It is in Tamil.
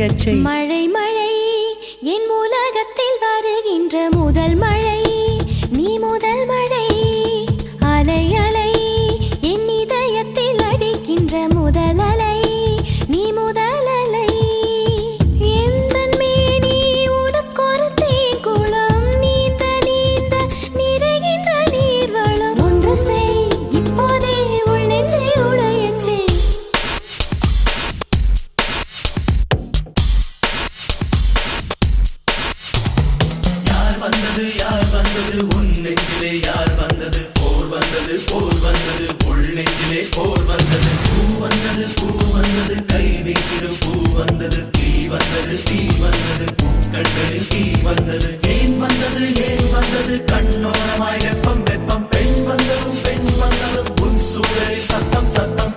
விழச் செய். மழை மழை என் உலகத்தில் வருகின்ற முதல் மழை, நீ முதல் மழை. அலை அலை என் இதயத்தில் அடிக்கின்ற முதல் அலை, நீ முதல் அலை. எந்தன் மேனி உனக்கொரு தேங்குளம், நீந்த நீந்த நிறைகின்ற நீர்வளம். ஒன்று செய் இப்போதே உள் நெஞ்சை உடையச் செய். யார் வந்தது உன் நெஞ்சிலே யார் வந்தது? போர் வந்தது போர் வந்தது உள் நெஞ்சிலே போர் வந்தது. பூ வந்தது கை வீசிடும் பூ வந்தது. தீ வந்தது கண்களில் தீ வந்தது. ஏன் வந்தது கண்ணோரமாய் வெப்பம் வெப்பம். பெண் வந்ததும் உன் சூழலில் சத்தம் சத்தம்.